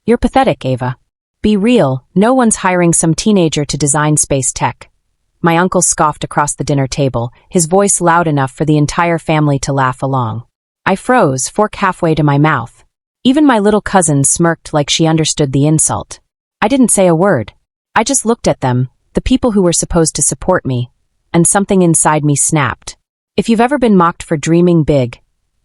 You're pathetic, Ava. Be real, no one's hiring some teenager to design space tech. My uncle scoffed across the dinner table, his voice loud enough for the entire family to laugh along. I froze, fork halfway to my mouth. Even my little cousin smirked like she understood the insult. I didn't say a word. I just looked at them, the people who were supposed to support me, and something inside me snapped. If you've ever been mocked for dreaming big,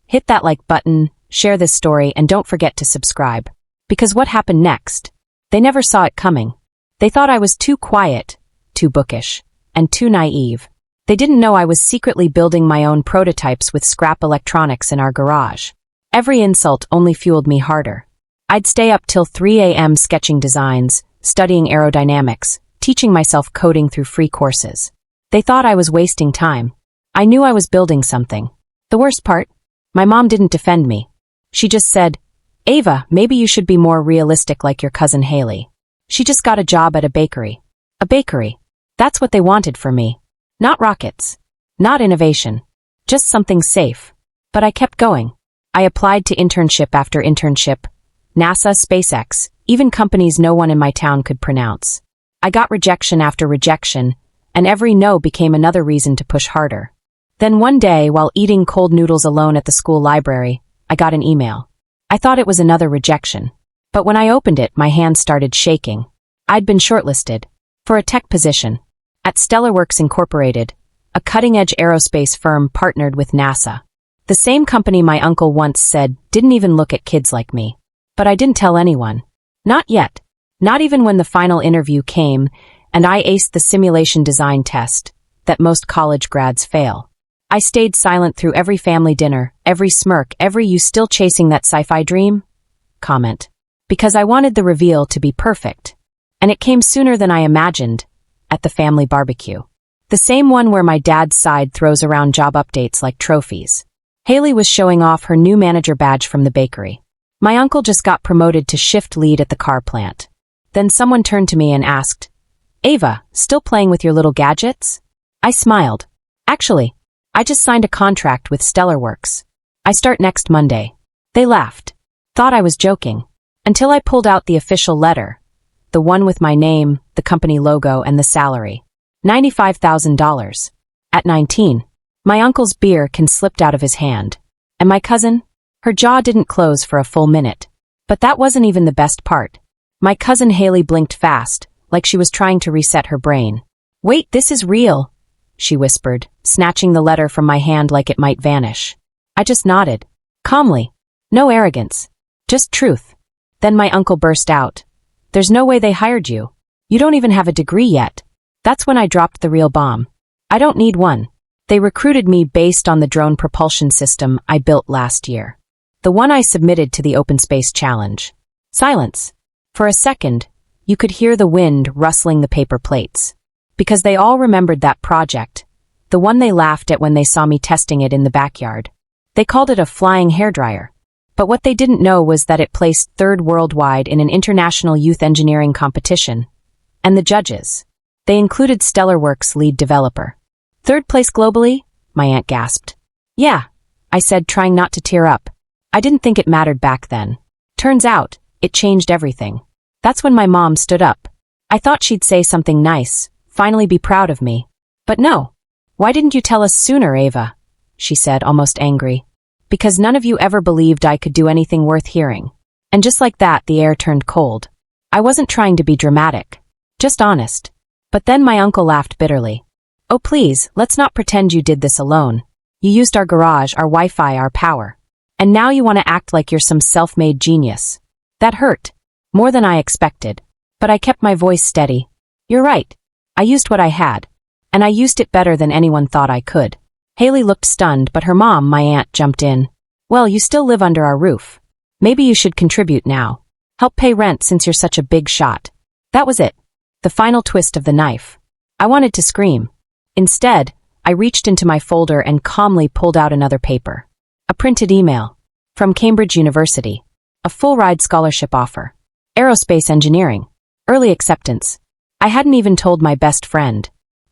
hit that like button, share this story, and don't forget to subscribe. Because what happened next? They never saw it coming. They thought I was too quiet, too bookish, and too naive. They didn't know I was secretly building my own prototypes with scrap electronics in our garage. Every insult only fueled me harder. I'd stay up till 3 a.m. sketching designs, studying aerodynamics, teaching myself coding through free courses. They thought I was wasting time. I knew I was building something. The worst part? My mom didn't defend me. She just said, Ava, maybe you should be more realistic like your cousin Haley. She just got a job at a bakery. A bakery. That's what they wanted from me. Not rockets. Not innovation. Just something safe. But I kept going. I applied to internship after internship. NASA, SpaceX, even companies no one in my town could pronounce. I got rejection after rejection, and every no became another reason to push harder. Then one day, while eating cold noodles alone at the school library, I got an email. I thought it was another rejection. But when I opened it, my hands started shaking. I'd been shortlisted for a tech position at Stellarworks Incorporated, a cutting-edge aerospace firm partnered with NASA. The same company my uncle once said didn't even look at kids like me. But I didn't tell anyone. Not yet. Not even when the final interview came, and I aced the simulation design test that most college grads fail. I stayed silent through every family dinner, every smirk, every "you still chasing that sci-fi dream?" comment. Because I wanted the reveal to be perfect. And it came sooner than I imagined, at the family barbecue. The same one where my dad's side throws around job updates like trophies. Haley was showing off her new manager badge from the bakery. My uncle just got promoted to shift lead at the car plant. Then someone turned to me and asked, Ava, still playing with your little gadgets? I smiled. Actually, I just signed a contract with Stellarworks. I start next Monday. They laughed. Thought I was joking. Until I pulled out the official letter. The one with my name, the company logo, and the salary. $95,000. At 19. My uncle's beer can slipped out of his hand. And my cousin? Her jaw didn't close for a full minute. But that wasn't even the best part. My cousin Haley blinked fast, like she was trying to reset her brain. Wait, this is real, she whispered, snatching the letter from my hand like it might vanish. I just nodded. Calmly. No arrogance. Just truth. Then my uncle burst out. There's no way they hired you. You don't even have a degree yet. That's when I dropped the real bomb. I don't need one. They recruited me based on the drone propulsion system I built last year. The one I submitted to the Open Space Challenge. Silence. For a second, you could hear the wind rustling the paper plates. Because they all remembered that project, the one they laughed at when they saw me testing it in the backyard. They called it a flying hairdryer. But what they didn't know was that it placed third worldwide in an international youth engineering competition. And the judges. They included Stellarworks' lead developer. Third place globally? My aunt gasped. Yeah, I said, trying not to tear up. I didn't think it mattered back then. Turns out, it changed everything. That's when my mom stood up. I thought she'd say something nice, finally be proud of me. But no. Why didn't you tell us sooner, Ava? She said, almost angry. Because none of you ever believed I could do anything worth hearing. And just like that, the air turned cold. I wasn't trying to be dramatic. Just honest. But then my uncle laughed bitterly. Oh please, let's not pretend you did this alone. You used our garage, our Wi-Fi, our power. And now you want to act like you're some self-made genius. That hurt. More than I expected. But I kept my voice steady. You're right. I used what I had. And I used it better than anyone thought I could. Haley looked stunned, but her mom, my aunt, jumped in. Well, you still live under our roof. Maybe you should contribute now. Help pay rent since you're such a big shot. That was it. The final twist of the knife. I wanted to scream. Instead, I reached into my folder and calmly pulled out another paper. A printed email. From Cambridge University. A full-ride scholarship offer. Aerospace engineering. Early acceptance. I hadn't even told my best friend.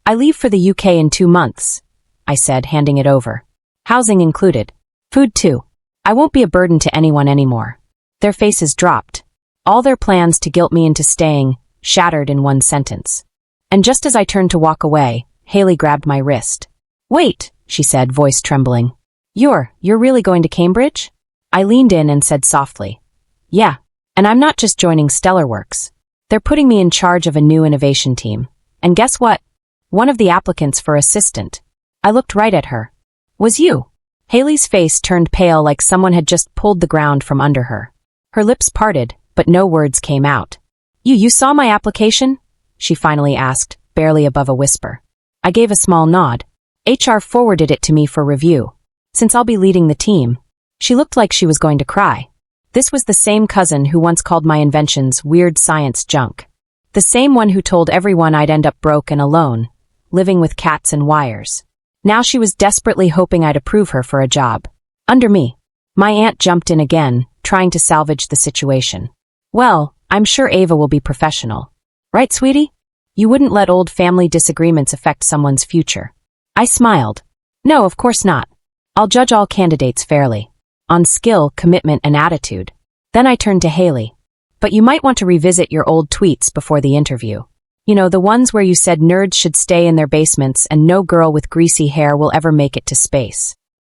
I leave for the UK in 2 months, I said, handing it over. Housing included. Food too. I won't be a burden to anyone anymore. Their faces dropped. All their plans to guilt me into staying, shattered in one sentence. And just as I turned to walk away, Haley grabbed my wrist. "Wait," she said, voice trembling. You're really going to Cambridge?" I leaned in and said softly, "Yeah, and I'm not just joining Stellarworks. They're putting me in charge of a new innovation team. And guess what? One of the applicants for assistant." I looked right at her. "Was you?" Haley's face turned pale like someone had just pulled the ground from under her. Her lips parted, but no words came out. You saw my application?" she finally asked, barely above a whisper. I gave a small nod. HR forwarded it to me for review. Since I'll be leading the team. She looked like she was going to cry. This was the same cousin who once called my inventions weird science junk. The same one who told everyone I'd end up broke and alone, living with cats and wires. Now she was desperately hoping I'd approve her for a job. Under me. My aunt jumped in again, trying to salvage the situation. "Well, I'm sure Ava will be professional. Right, sweetie? You wouldn't let old family disagreements affect someone's future." I smiled. "No, of course not. I'll judge all candidates fairly. On skill, commitment, and attitude." Then I turned to Haley. "But you might want to revisit your old tweets before the interview. You know, the ones where you said nerds should stay in their basements and no girl with greasy hair will ever make it to space."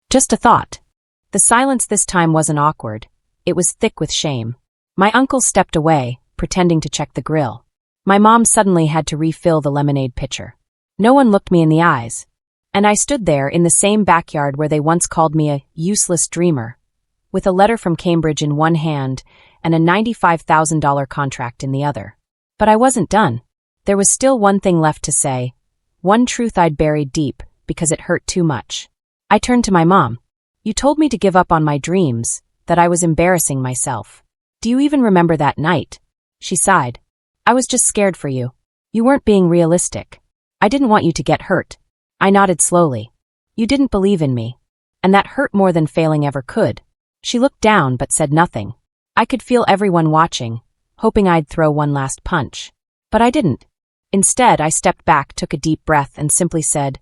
Just a thought. The silence this time wasn't awkward. It was thick with shame. My uncle stepped away, pretending to check the grill. My mom suddenly had to refill the lemonade pitcher. No one looked me in the eyes. And I stood there in the same backyard where they once called me a useless dreamer, with a letter from Cambridge in one hand and a $95,000 contract in the other. But I wasn't done. There was still one thing left to say, one truth I'd buried deep because it hurt too much. I turned to my mom. "You told me to give up on my dreams, that I was embarrassing myself. Do you even remember that night?" She sighed. "I was just scared for you. You weren't being realistic. I didn't want you to get hurt." I nodded slowly. "You didn't believe in me. And that hurt more than failing ever could." She looked down but said nothing. I could feel everyone watching, hoping I'd throw one last punch. But I didn't. Instead, I stepped back, took a deep breath, and simply said,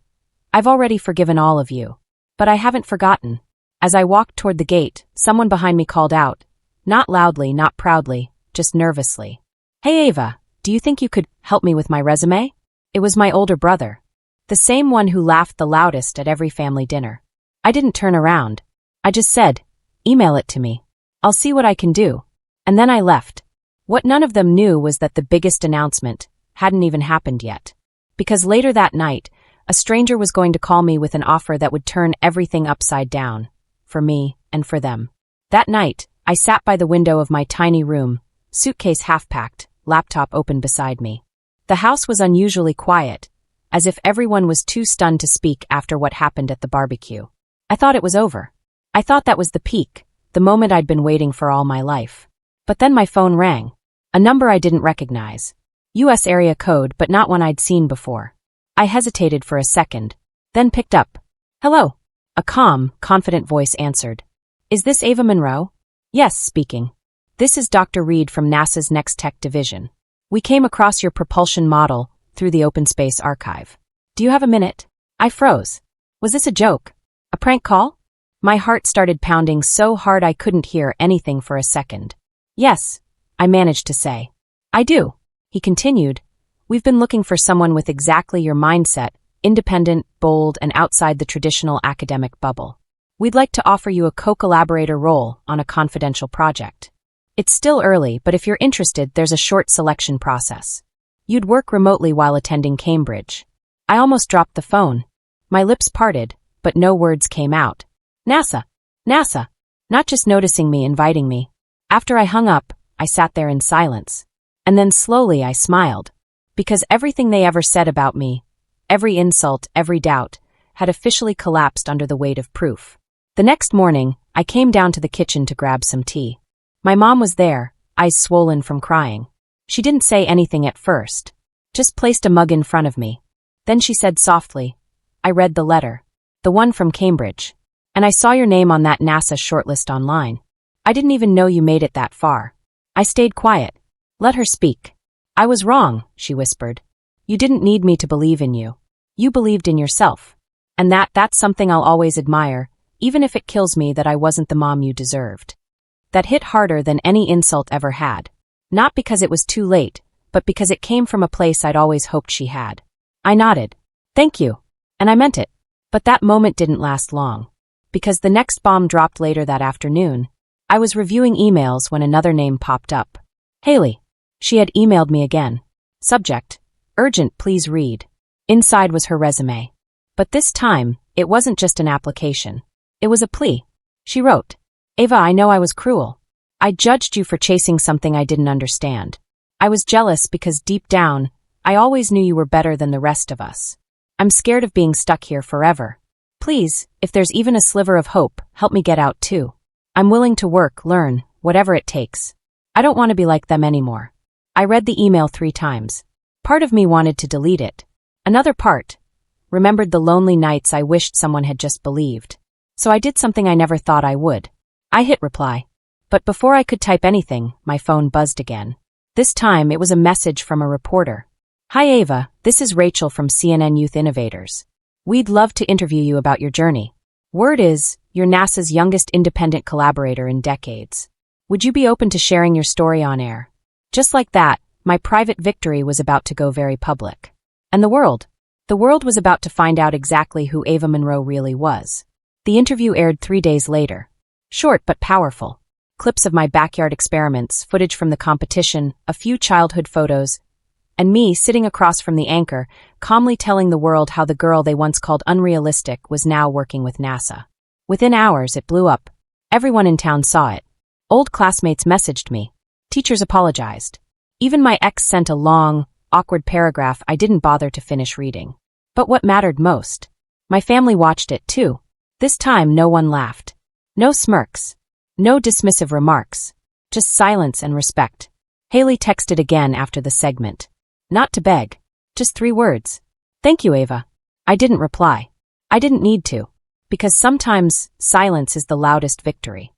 "I've already forgiven all of you. But I haven't forgotten." As I walked toward the gate, someone behind me called out, not loudly, not proudly, just nervously. "Hey Ava, do you think you could help me with my resume?" It was my older brother. The same one who laughed the loudest at every family dinner. I didn't turn around. I just said, "Email it to me. I'll see what I can do." And then I left. What none of them knew was that the biggest announcement hadn't even happened yet. Because later that night, a stranger was going to call me with an offer that would turn everything upside down. For me and for them. That night, I sat by the window of my tiny room, suitcase half-packed, laptop open beside me. The house was unusually quiet, as if everyone was too stunned to speak after what happened at the barbecue. I thought it was over. I thought that was the peak, the moment I'd been waiting for all my life. But then my phone rang. A number I didn't recognize. US area code, but not one I'd seen before. I hesitated for a second, then picked up. "Hello." A calm, confident voice answered. "Is this Ava Monroe?" "Yes, speaking. This is Dr. Reed from NASA's Next Tech Division. We came across your propulsion model through the Open Space Archive. Do you have a minute?" I froze. Was this a joke? A prank call? My heart started pounding so hard I couldn't hear anything for a second. "Yes," I managed to say. "I do," he continued. "We've been looking for someone with exactly your mindset, independent, bold, and outside the traditional academic bubble. We'd like to offer you a co-collaborator role on a confidential project. It's still early, but if you're interested, there's a short selection process. You'd work remotely while attending Cambridge." I almost dropped the phone. My lips parted, but no words came out. NASA. NASA. Not just noticing me, inviting me. After I hung up, I sat there in silence. And then slowly I smiled. Because everything they ever said about me, every insult, every doubt, had officially collapsed under the weight of proof. The next morning, I came down to the kitchen to grab some tea. My mom was there, eyes swollen from crying. She didn't say anything at first, just placed a mug in front of me. Then she said softly, "I read the letter, the one from Cambridge, and I saw your name on that NASA shortlist online. I didn't even know you made it that far." I stayed quiet. Let her speak. "I was wrong," she whispered. "You didn't need me to believe in you. You believed in yourself. And that's something I'll always admire, even if it kills me that I wasn't the mom you deserved." That hit harder than any insult ever had. Not because it was too late, but because it came from a place I'd always hoped she had. I nodded. Thank you. And I meant it. But that moment didn't last long. Because the next bomb dropped later that afternoon, I was reviewing emails when another name popped up. Haley. She had emailed me again. Subject: urgent, please read. Inside was her resume. But this time, it wasn't just an application. It was a plea. She wrote, Ava, I know I was cruel. I judged you for chasing something I didn't understand. I was jealous because deep down, I always knew you were better than the rest of us. I'm scared of being stuck here forever. Please, if there's even a sliver of hope, help me get out too. I'm willing to work, learn, whatever it takes. I don't want to be like them anymore. I read the email 3 times. Part of me wanted to delete it. Another part remembered the lonely nights I wished someone had just believed. So I did something I never thought I would. I hit reply. But before I could type anything, my phone buzzed again. This time, it was a message from a reporter. Hi Ava, this is Rachel from CNN Youth Innovators. We'd love to interview you about your journey. Word is, you're NASA's youngest independent collaborator in decades. Would you be open to sharing your story on air? Just like that, my private victory was about to go very public. And the world was about to find out exactly who Ava Monroe really was. The interview aired 3 days later. Short but powerful. Clips of my backyard experiments, footage from the competition, a few childhood photos, and me sitting across from the anchor, calmly telling the world how the girl they once called Unrealistic was now working with NASA. Within hours, it blew up. Everyone in town saw it. Old classmates messaged me. Teachers apologized. Even my ex sent a long, awkward paragraph I didn't bother to finish reading. But what mattered most? My family watched it too. This time, no one laughed. No smirks. No dismissive remarks. Just silence and respect. Haley texted again after the segment. Not to beg. Just 3 words. Thank you, Ava. I didn't reply. I didn't need to. Because sometimes, silence is the loudest victory.